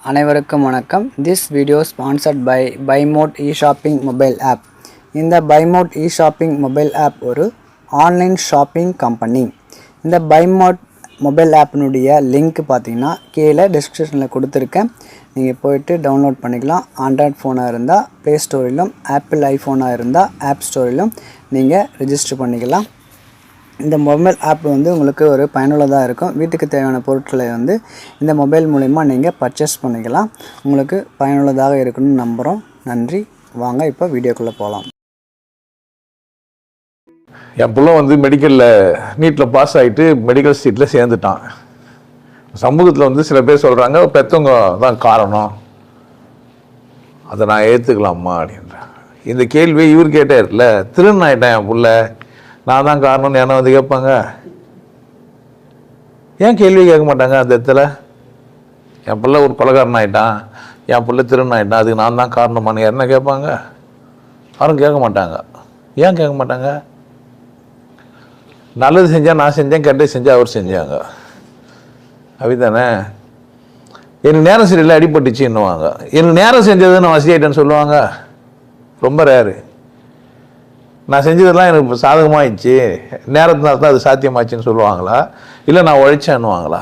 அனைவருக்கும் வணக்கம். This video sponsored by Buymode e-shopping mobile app. இந்த பைமோட் இ-ஷாப்பிங் மொபைல் ஆப் ஒரு ஆன்லைன் ஷாப்பிங் கம்பெனி. இந்த பைமோட் மொபைல் ஆப்பினுடைய லிங்க் பார்த்தீங்கன்னா கீழே டிஸ்கிரிப்ஷனில் கொடுத்துருக்கேன். நீங்கள் போய்ட்டு டவுன்லோட் பண்ணிக்கலாம். ஆண்ட்ராய்ட் ஃபோனாக இருந்தால் ப்ளே ஸ்டோரிலும், ஆப்பிள் ஐஃபோனாக இருந்தால் ஆப் ஸ்டோரிலும் நீங்கள் ரிஜிஸ்டர் பண்ணிக்கலாம். இந்த மொபைல் ஆப் உங்களுக்கு ஒரு பயனுள்ளதாக இருக்கும். வீட்டுக்கு தேவையான பொருட்களை இந்த மொபைல் மூலிமா நீங்கள் பர்ச்சேஸ் பண்ணிக்கலாம். உங்களுக்கு பயனுள்ளதாக இருக்குன்னு நம்புகிறோம். நன்றி. வாங்க இப்போ வீடியோக்குள்ளே போகலாம். என் பிள்ளை மெடிக்கலில் நீட்டில் பாஸ் ஆகிட்டு மெடிக்கல் சீட்டில் சேர்ந்துட்டான். சமூகத்தில் சில பேர் சொல்கிறாங்க பெற்றவங்க தான் காரணம், அதை நான் ஏற்றுக்கலாமா அப்படின்றேன். இந்த கேள்வியை இவர் கேட்டார்ல, திருநாயிட்டான் என் பிள்ளை, நான் தான் காரணம்னு என்ன கேட்பாங்க. ஏன் கேள்வி கேட்க மாட்டாங்க? அந்த இடத்துல என் பிள்ளை ஒரு கொலைகாரன் ஆகிட்டான், என் பிள்ளை திருநாயிட்டான், அதுக்கு நான் தான் காரணமானு என்ன கேட்பாங்க? யாரும் கேட்க மாட்டாங்க. ஏன் கேட்க மாட்டாங்க? நல்லது செஞ்சால் நான் செஞ்சேன், கெட்டது செஞ்சால் அவர் செஞ்சாங்க, அப்படித்தானே? எனக்கு நேரம் சரியில்லை, அடிபட்டுச்சு என்னவாங்க. எனக்கு நேரம் செஞ்சது நான் வசதி ஆகிட்டேன்னு சொல்லுவாங்க. ரொம்ப ரேரு. நான் செஞ்சதெல்லாம் எனக்கு சாதகமாகிடுச்சு, நேரத்தினால தான் அது சாத்தியமாச்சுன்னு சொல்லுவாங்களா? இல்லை நான் உழைச்சேன்னுவாங்களா?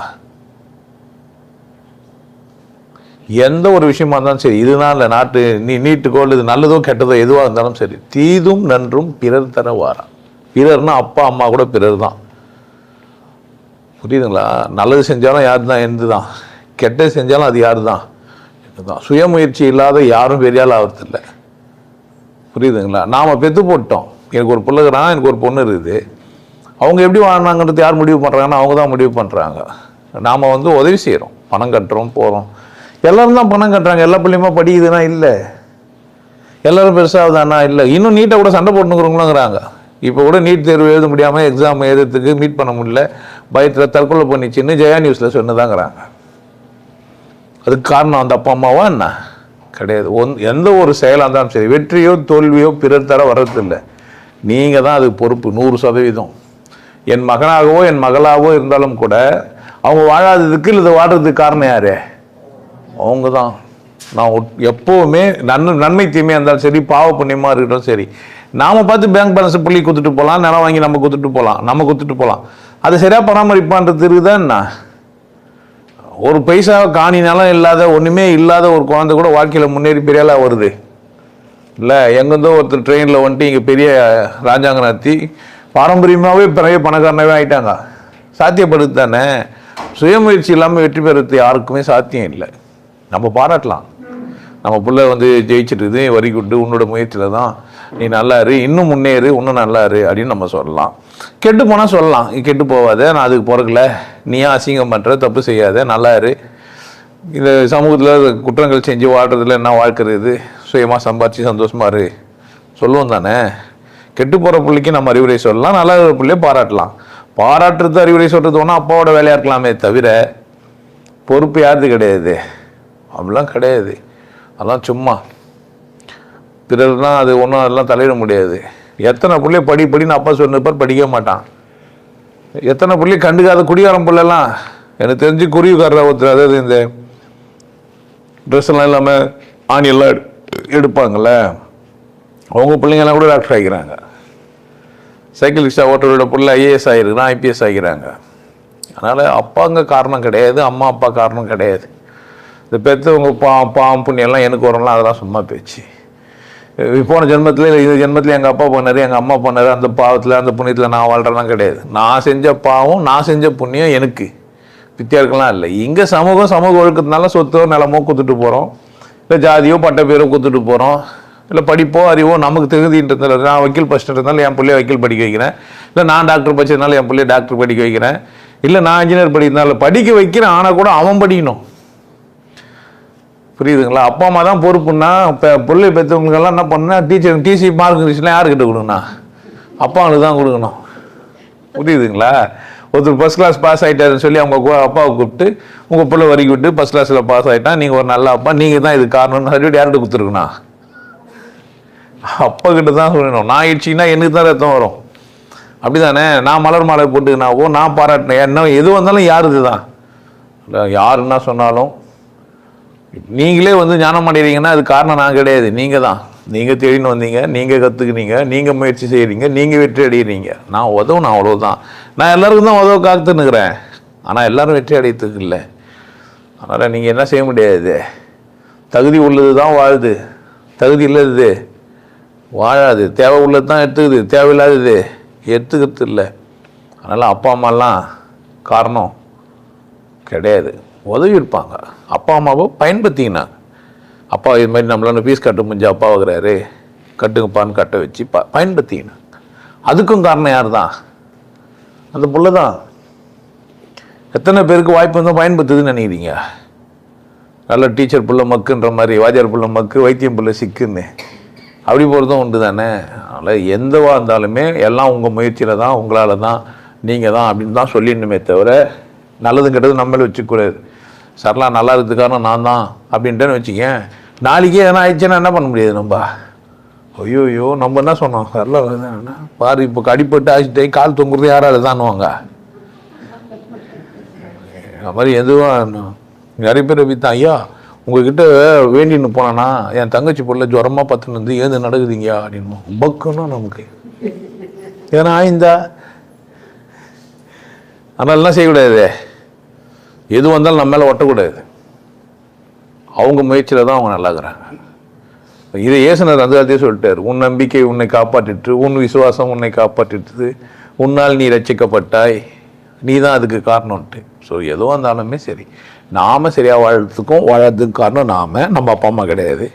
எந்த ஒரு விஷயமா இருந்தாலும் சரி, இதனால நாட்டு நீட்டுக்கோ இது நல்லதோ கெட்டதோ எதுவாக இருந்தாலும் சரி, தீதும் நன்றும் பிறர் தர வாரா. பிறர்னா அப்பா அம்மா கூட பிறர் தான். புரியுதுங்களா? நல்லது செஞ்சாலும் யார் தான்? எந்த தான். கெட்டது செஞ்சாலும் அது யார் தான்? தான். சுயமுயற்சி இல்லாத யாரும் பெரியால் ஆகிறதில்லை. புரியுதுங்களா? நாம் பெற்று போட்டோம். எனக்கு ஒரு பிள்ளைகிறான், எனக்கு ஒரு பொண்ணு இருக்குது. அவங்க எப்படி வாழ்னாங்கிறது யார் முடிவு பண்ணுறாங்கன்னா அவங்க தான் முடிவு பண்ணுறாங்க. நாம் உதவி செய்கிறோம், பணம் கட்டுறோம், போகிறோம். எல்லோரும் தான் பணம் கட்டுறாங்க. எல்லா பிள்ளையுமா படிக்குதுன்னா இல்லை, எல்லோரும் பெருசாகுதானா இல்லை. இன்னும் நீட்டாக கூட சண்டை போட்டுக்கிறவங்களுங்கிறாங்க. இப்போ கூட நீட் தேர்வு எழுத முடியாமல் எக்ஸாம் எழுதுறதுக்கு மீட் பண்ண முடியல, பயத்தில் தற்கொலை பண்ணிச்சின்னு ஜெயா நியூஸில் சொன்னதாங்கிறாங்க. அதுக்கு காரணம் அந்த அப்பா அம்மாவா என்ன? கிடையாது. எந்த ஒரு செயலாக இருந்தாலும் சரி, வெற்றியோ தோல்வியோ பிறர் தர வர்றதில்லை. நீங்கள் தான் அதுக்கு பொறுப்பு 100%. என் மகனாகவோ என் மகளாகவோ இருந்தாலும் கூட அவங்க வாழாததுக்கு இல்லை வாடுறதுக்கு காரணம் யார்? அவங்க தான். நான் எப்போவுமே நன்மை தீமையாக இருந்தாலும் சரி, பாவ புண்ணியமாக இருக்கட்டும் சரி, நாம் பார்த்து பேங்க் பேலன்ஸை புள்ளி கொடுத்துட்டு போகலாம், நிலம் வாங்கி நம்ம கொடுத்துட்டு போகலாம். அதை சரியாக பராமரிப்பான்றது இருக்குதா என்ன? ஒரு பைசா காணி நிலம் இல்லாத, ஒன்றுமே இல்லாத ஒரு குழந்தை கூட வாழ்க்கையில் முன்னேறி பெரியாளாக வருது இல்லை? எங்கேருந்தோ ஒருத்தர் ட்ரெயினில் இங்கே பெரிய ராஜாங்க நடத்தி பாரம்பரியமாகவே பெரிய பணக்காரனாகவே ஆகிட்டாங்க. சாத்தியப்படுது தானே? சுயமுயற்சி இல்லாமல் வெற்றி பெறுறது யாருக்குமே சாத்தியம் இல்லை. நம்ம பாராட்டலாம், நம்ம பிள்ளை ஜெயிச்சிட்டுது, வரி குட்டு, உன்னோட முயற்சியில் தான், நீ நல்லாரு, இன்னும் முன்னேறு, இன்னும் நல்லாரு அப்படின்னு நம்ம சொல்லலாம். கெட்டு போனால் சொல்லலாம், கெட்டு போகாத, நான் அதுக்கு பிறகுல, நீ அசிங்கம் பண்ணுற, தப்பு செய்யாத, நல்லாரு, இந்த சமூகத்தில் குற்றங்கள் செஞ்சு வாழ்கிறதுல என்ன வாழ்க்கிறது, சுயமாக சம்பாதிச்சு சந்தோஷமா இரு சொல்லுவோம் தானே? கெட்டு போகிற பிள்ளைக்கு நம்ம அறிவுரை சொல்லலாம், நல்லா இருக்கிற பிள்ளைய பாராட்டலாம். பாராட்டுறது அறிவுரை சொல்கிறது ஒன்றா அப்பாவோட வேலையாக இருக்கலாமே தவிர பொறுப்பு யாருது கிடையாது. அப்படிலாம் கிடையாது. அதெல்லாம் சும்மா பிறர்லாம் அது ஒன்றும் அதெல்லாம் தலையிட முடியாது. எத்தனை பிள்ளைய படின்னு அப்பா சொன்னப்பார் படிக்க மாட்டான். எத்தனை பிள்ளைய கண்டுக்காத குடிகாரம் பிள்ளைலாம் எனக்கு தெரிஞ்சு குருவிக்காரர் ஒருத்தர், அதாவது இந்த ட்ரெஸ் எல்லாம் இல்லாமல் ஆணியெல்லாம் எடுப்பாங்கள்ல, அவங்க பிள்ளைங்கெல்லாம் கூட டாக்டர் ஆகிக்கிறாங்க. சைக்கிள் ரிக்ஷா ஓட்டரோட பிள்ளை ஐஏஎஸ் ஆகிருக்கிறான், ஐபிஎஸ் ஆகிக்கிறாங்க. அதனால் அப்பாங்க காரணம் கிடையாது, அம்மா அப்பா காரணம் கிடையாது. இந்த பெற்றவங்க பாவம் புண்ணியெல்லாம் எனக்கு வரலாம், அதெல்லாம் சும்மா பேச்சு. போன ஜென்மத்தில் இல்லை இந்த ஜென்மத்தில் எங்கள் அப்பா பண்ணார், எங்கள் அம்மா பண்ணார், அந்த பாவத்தில் அந்த புண்ணியத்தில் நான் வாழ்கிறலாம் கிடையாது. நான் செஞ்ச பாவம், நான் செஞ்ச புண்ணியம் எனக்கு வித்தியாசம்லாம் இல்லை. இங்கே சமூக ஒழுக்கத்தினால சொத்தோ நிலமோ கொடுத்துட்டு போகிறோம், இல்லை ஜாதியோ பட்ட பேரோ கொடுத்துட்டு போகிறோம், இல்லை படிப்போ அறிவோ நமக்கு தகுதின்றதுனால நான் வக்கீல் படிச்சிட்டதுனால என் பிள்ளைய வக்கீல் படிக்க வைக்கிறேன், இல்லை நான் டாக்டர் படிச்சதுனால என் பிள்ளைய டாக்டர் படிக்க வைக்கிறேன், இல்லை நான் இன்ஜினியர் படிக்கிறதுனால படிக்க வைக்கிறேன். ஆனால் கூட அவன் படிக்கணும். புரியுதுங்களா? அப்பா அம்மா தான் பொறுப்புன்னா, இப்போ பிள்ளை பெற்றவங்களுக்கெல்லாம் என்ன பண்ணால் டிசி மார்க் இருந்துச்சுன்னா யாருக்கிட்ட கொடுங்கண்ணா? அப்பாங்களுக்கு தான் கொடுக்கணும். புரியுதுங்களா? ஒருத்தர் ஃபஸ்ட் கிளாஸ் பாஸ் ஆகிட்டாருன்னு சொல்லி அவங்க அப்பாவை கூப்பிட்டு உங்கள் பிள்ளை வரைக்கும் விட்டு ஃபஸ்ட் கிளாஸில் பாஸ் ஆகிட்டான், நீங்கள் ஒரு நல்ல அப்பா, நீங்கள் தான் இது காரணம்னு சர்டிஃபிகேட் யார்கிட்ட கொடுத்துருக்குண்ணா? அப்பா கிட்ட தான் சொல்லணும். நான் இடிச்சிங்கன்னா எனக்கு தான் ரத்தம் வரும், அப்படி தானே? நான் மலர் மாலை போட்டுக்கினாவோ நான் பாராட்டினேன், என்ன எது வந்தாலும் யார் இது தான். யாருன்னா சொன்னாலும் நீங்களே வந்து ஞானம் அடைகிறீங்கன்னா அது காரணம் நான் கிடையாது, நீங்கள் தான். நீங்கள் தேடின்னு வந்தீங்க, நீங்கள் கற்றுக்குனீங்க, நீங்கள் முயற்சி செய்கிறீங்க, நீங்கள் வெற்றி அடைகிறீங்க. நான் உதவும் அவ்வளோதான். நான் எல்லாருக்கும் தான் உதவ காத்துன்னுக்கிறேன், ஆனால் எல்லோரும் வெற்றி அடையத்துக்கு இல்லை. அதனால் நீங்கள் என்ன செய்ய முடியாது. தகுதி உள்ளது தான் வாழுது, தகுதி இல்லாதது வாழாது. தேவை உள்ளது தான் எடுத்துக்குது, தேவையில்லாதது எடுத்துக்கிறது இல்லை. அதனால் அப்பா அம்மாலாம் காரணம் கிடையாது, உதவி இருப்பாங்க. அப்பா அம்மாவை பயன்படுத்திக்கினாங்க. அப்பா இது மாதிரி நம்மளால ஃபீஸ் கட்ட முடிஞ்ச அப்பா வைக்கிறாரு, கட்டுங்கப்பான்னு கட்ட வச்சு பயன்படுத்திக்கினாங்க. அதுக்கும் காரணம் யார் தான்? அந்த புள்ள தான். எத்தனை பேருக்கு வாய்ப்பு வந்து பயன்படுத்துதுன்னு நினைக்கிறீங்க? நல்ல டீச்சர் புள்ள மக்குன்ற மாதிரி, வாத்தியார் புள்ள மக்கு, வைத்தியம் புள்ள சிக்குன்னு அப்படி போகிறதும் உண்டு தானே. அதனால் எந்தவா இருந்தாலுமே எல்லாம் உங்கள் முயற்சியில் தான், உங்களால் தான், நீங்கள் தான் அப்படின்னு தான் சொல்லிடணுமே தவிர நல்லதும் கெட்டது நம்மளே வச்சுக்கூடாது. சரலாம் நல்லா இருக்கிறதுக்கான நான் தான் அப்படின்ட்டு வச்சுக்கேன். நாளைக்கே எதனா ஆயிடுச்சுன்னா என்ன பண்ண முடியாது நம்ம? ஐயோ நம்ம என்ன சொன்னோம், சரலாம் பாரு இப்போ அடிப்பட்டு ஆச்சுட்டே கால் தொங்குறது யாராவது தானுவாங்க. அது மாதிரி எதுவும் நிறைய பேர் வித்தான், ஐயா உங்ககிட்ட வேண்டின்னு போனான்னா என் தங்கச்சி பொருளை ஜுரமாக பார்த்துன்னு ஏது நடக்குதுங்கயா அப்படின்னு பக்குன்னு நமக்கு ஏன்னா ஆய்ந்தா. அதனாலலாம் செய்யக்கூடாது. எது வந்தாலும் நம்ம மேலே ஒட்டக்கூடாது. அவங்க முயற்சியில் தான் அவங்க நல்லாக்குறாங்க. இதை ஏசுனர் அந்த காலத்தையே சொல்லிட்டார், உன் நம்பிக்கை உன்னை காப்பாற்றிட்டு, உன் விசுவாசம் உன்னை காப்பாற்றிட்டு, உன்னால் நீ ரட்சிக்கப்பட்டாய், நீ தான் அதுக்கு காரணம்ன்ட்டு. ஸோ எதுவாக இருந்தாலுமே சரி, நாம் சரியாக வாழறதுக்கும் வாழறதுக்கு காரணம் நம்ம அப்பா அம்மா கிடையாது.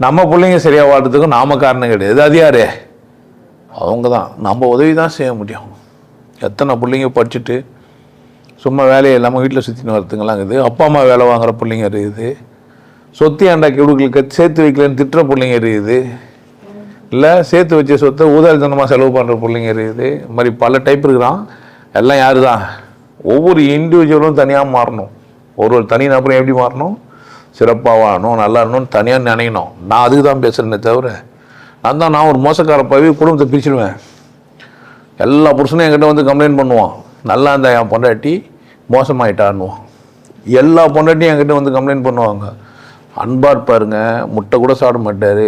நம்ம பிள்ளைங்க சரியாக வாழறதுக்கும் காரணம் கிடையாது. அது யார்? அவங்க தான். நம்ம உதவி தான் செய்ய முடியும். எத்தனை பிள்ளைங்க படிச்சுட்டு சும்மா வேலையை இல்லாமல் வீட்டில் சுற்றின்னு வரதுங்கெல்லாம் இருக்குது. அப்பா அம்மா வேலை வாங்குகிற பிள்ளைங்க இருக்குது. சொத்து ஏண்டாக்கி கொடுக்கலுக்கு சேர்த்து வைக்கலன்னு திட்டுற பிள்ளைங்க இருக்குது. இல்லை சேர்த்து வச்ச சொத்தை ஊதாரித்தனமாக செலவு பண்ணுற பிள்ளைங்க இருக்குது. இது மாதிரி பல டைப் இருக்கிறான். எல்லாம் யார் தான்? ஒவ்வொரு இண்டிவிஜுவலும் தனியாக மாறணும். ஒரு தனி நபரும் எப்படி மாறணும்? சிறப்பாக வாழணும், நல்லா இருக்கணும்னு தனியாக நினைக்கணும். நான் அதுக்கு தான் பேசுகிறேன்னே தவிர நான் ஒரு மோசக்கார பவி குடும்பத்தை பிரிச்சுடுவேன். எல்லா புருஷனும் என்கிட்ட வந்து கம்ப்ளைண்ட் பண்ணுவான், நல்லா இருந்தா என் பொண்டாட்டி மோசமாயிட்டான்னுவான். எல்லா பொண்டாட்டியும் என்கிட்ட வந்து கம்ப்ளைண்ட் பண்ணுவாங்க, அன்பாக இருப்பாருங்க, முட்டை கூட சாப்பிட மாட்டார்,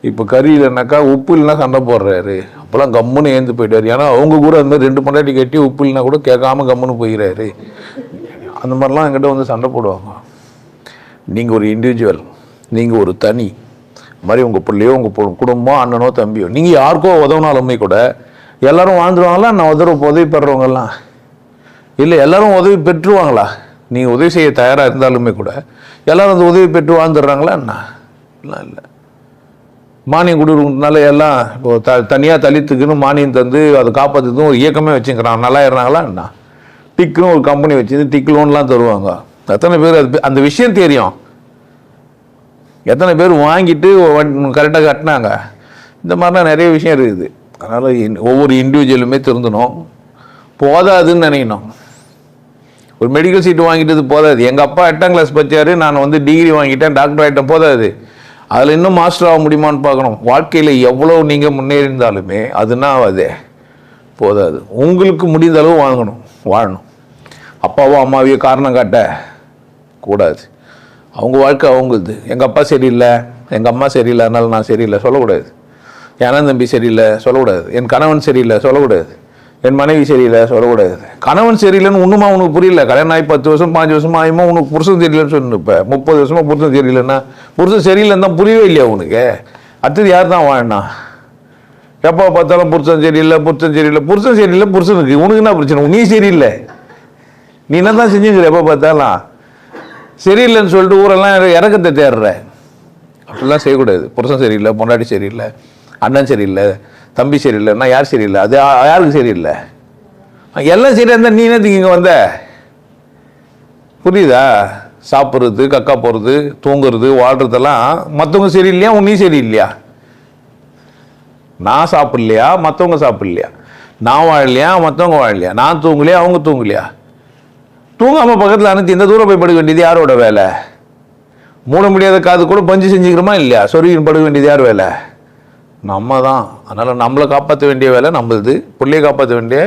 இப்போ கறி இல்லைனாக்கா உப்பு இல்லைனா சண்டை போடுறாரு, அப்போல்லாம் கம்முன்னு ஏந்து போயிட்டார். ஏன்னா அவங்க கூட அது மாதிரி 2 பொண்டாட்டி கட்டி உப்பு இல்லைனா கூட கேட்காம கம்முன்னு போயிடுறாரு. அந்த மாதிரிலாம் என்கிட்ட வந்து சண்டை போடுவாங்க. நீங்கள் ஒரு இண்டிவிஜுவல், நீங்கள் ஒரு தனி மாதிரி, உங்கள் பிள்ளையோ உங்கள் குடும்பம், அண்ணனோ தம்பியோ, நீங்கள் யாருக்கோ உதவினாலுமே கூட எல்லோரும் வாழ்ந்துருவாங்களா? நான் உதவி பெறுறவங்கெல்லாம் இல்லை, எல்லோரும் உதவி பெற்றுவாங்களா? நீங்கள் உதவி செய்ய தயாராக இருந்தாலுமே கூட எல்லோரும் அந்த உதவி பெற்று வாழ்ந்துடுறாங்களா? என்ன இல்லை. மானியம் கொடுக்குறதுனால எல்லாம் இப்போ தனியாக தலித்துக்குன்னு மானியம் தந்து அதை காப்பாற்றுறதும் ஒரு இயக்கமே வச்சுக்கிறான், நல்லா இருந்தாங்களா? என்ன டிக்குன்னு ஒரு கம்பெனி வச்சு டிக் லோன்லாம் தருவாங்க. எத்தனை பேர் அந்த விஷயம் தெரியும்? எத்தனை பேர் வாங்கிட்டு கரெக்டாக கட்டினாங்க? இந்த மாதிரிலாம் நிறைய விஷயம் இருக்குது. அதனால் ஒவ்வொரு இண்டிவிஜுவலுமே திருந்தணும். போதாதுன்னு நினைக்கணும். ஒரு மெடிக்கல் சீட்டு வாங்கிட்டது போதாது. எங்கள் அப்பா 8ஆம் கிளாஸ் படித்தார், நான் வந்து டிகிரி வாங்கிட்டேன், டாக்டர் ஆகிட்டேன், போதாது. அதில் இன்னும் மாஸ்டர் ஆக முடியுமான்னு பார்க்கணும். வாழ்க்கையில் எவ்வளோ நீங்கள் முன்னேறிந்தாலுமே அதுனா அது போதாது. உங்களுக்கு முடிந்த அளவு வாழணும். அப்பாவோ அம்மாவையோ காரணம் காட்ட கூடாது. அவங்க வாழ்க்கை அவங்களுது. எங்கள் அப்பா சரியில்லை, எங்கள் அம்மா சரியில்லை, அதனால நான் சரியில்லை சொல்லக்கூடாது. என் அண்ணன் தம்பி சரியில்லை சொல்லக்கூடாது. என் கணவன் சரியில்லை சொல்லக்கூடாது. என் மனைவி சரியில்லை சொல்லக்கூடாது. கணவன் சரியில்லைன்னு ஒன்றுமா உனக்கு புரியல. கல்யாணம் ஆகி 10 வருஷம் 5 வருஷமா ஆகியுமா உனக்கு புருஷன் சரியில்லைன்னு சொல்லணும். இப்போ 30 வருஷமா புருஷன் சரியில்லைன்னா புருஷன் சரியில்லைன்னு தான் புரியவே இல்லையா உனக்கு? அடுத்தது யார் தான் வாழனா? எப்போ பார்த்தாலும் புருஷன் சரியில்லை, புருஷனுக்கு உனக்கு என்ன பிரச்சனை? நீ சரியில்லை, நீ என்ன தான் செஞ்சுங்கிற? எப்போ பார்த்தாலும் சரியில்லைன்னு சொல்லிட்டு ஊரெல்லாம் இறக்கத்தை தேடுற. அப்படிலாம் செய்யக்கூடாது. புருஷன் சரியில்லை, பொண்டாட்டி சரியில்லை, அண்ணன் சரியில்லை, தம்பி சரியில்லைன்னா யார் சரியில்லை? அது யாருக்கு சரியில்லை? எல்லாம் சரியாக இருந்தால் நீ என்னத்துக்கு இங்கே வந்த? புரியுதா? சாப்பிட்றது, கக்கா போகிறது, தூங்குறது, வாழ்கிறதெல்லாம் மற்றவங்க சரியில்லையா, நீ சரியில்லையா? நான் சாப்பிட்லையா, மற்றவங்க சாப்பிட்லையா? நான் வாழலையா, மற்றவங்க வாழலையா? நான் தூங்கலையா, அவங்க தூங்கலையா? தூங்காமல் பக்கத்தில் அனுப்பி இந்த தூரம் போய் படுக்க வேண்டியது யாரோட வேலை? மூட முடியாத காது கூட பஞ்சு செஞ்சுக்கிறோமா இல்லையா? சொருகின்னு படுக்க வேண்டியது யார் வேலை? நம்ம தான். அதனால் நம்மளை காப்பாற்ற வேண்டிய வேலை நம்மளுது. பிள்ளையை காப்பாற்ற வேண்டிய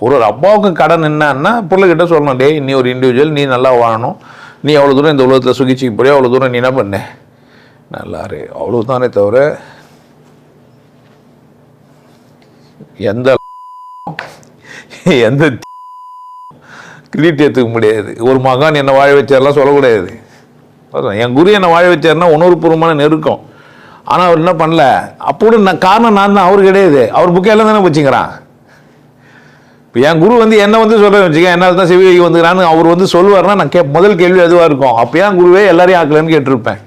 ஒரு அப்பாவுக்கு கடன் என்னன்னா பிள்ளைகிட்ட சொல்லணும், டே நீ ஒரு இண்டிவிஜுவல், நீ நல்லா வாழணும், நீ அவ்வளோ தூரம் இந்த உலகத்தில் சுகிச்சிக்க போறியா, அவ்வளோ தூரம் நீ என்ன பண்ண நல்லாரு, அவ்வளோதானே தவிர எந்த எந்த கிரீட் ஏற்றுக்க முடியாது. ஒரு மகான் என்னை வாழ வச்சாரெலாம் சொல்லக்கூடாது. என் குரு என்னை வாழ வச்சாருன்னா உணர்வுபூர்வமான நெருக்கம். ஆனால் அவர் என்ன பண்ணல, அப்போது நான் காரணம் நான் தான், அவர் கிடையாது. அவர் புக்கை எல்லாம் தானே வச்சுக்கிறான். இப்போ என் குரு வந்து என்னை வந்து சொல்ல வச்சுக்க, என்னால் தான் சிவகி வந்துக்கிறான்னு அவர் வந்து சொல்லுவார்னா நான் முதல் கேள்வி அதுவாக இருக்கும், அப்போ ஏன் குருவே எல்லாரையும் ஆக்கலன்னு கேட்டிருப்பேன்.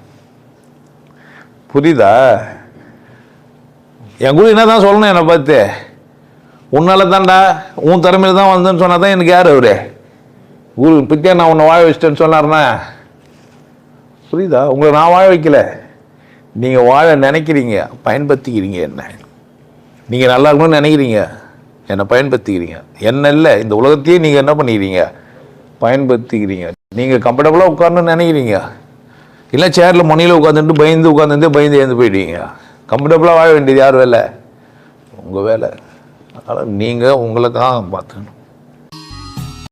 புரியுதா? என் குரு என்ன தான் சொல்லணும் என்னை பார்த்து, உன்னால தான்டா உன் திறமையில தான் வந்தேன்னு சொன்னா தான் எனக்கு யார் அவரு குரு? பிக்கே நான் உன்னை வாழ வச்சிட்டேன்னு சொன்னார்னா புரியுதா? உங்களை நான் வாழ வைக்கல, நீங்கள் வாழ நினைக்கிறீங்க, பயன்படுத்திக்கிறீங்க. என்ன நீங்கள் நல்லா இருக்கணும்னு நினைக்கிறீங்க, என்னை பயன்படுத்திக்கிறீங்க. என்ன இல்லை, இந்த உலகத்தையே நீங்கள் என்ன பண்ணிக்கிறீங்க, பயன்படுத்திக்கிறீங்க. நீங்கள் கம்ஃபர்டபுளாக உட்காரணும்னு நினைக்கிறீங்க, இல்லை சேரில் மணியில் உட்காந்துட்டு பயந்து எழுந்து போயிடுவீங்க. கம்ஃபர்டபுளாக வாழ வேண்டியது யார் வேலை? உங்கள் வேலை. அதனால் நீங்கள் உங்களை தான் பார்த்துக்கணும்.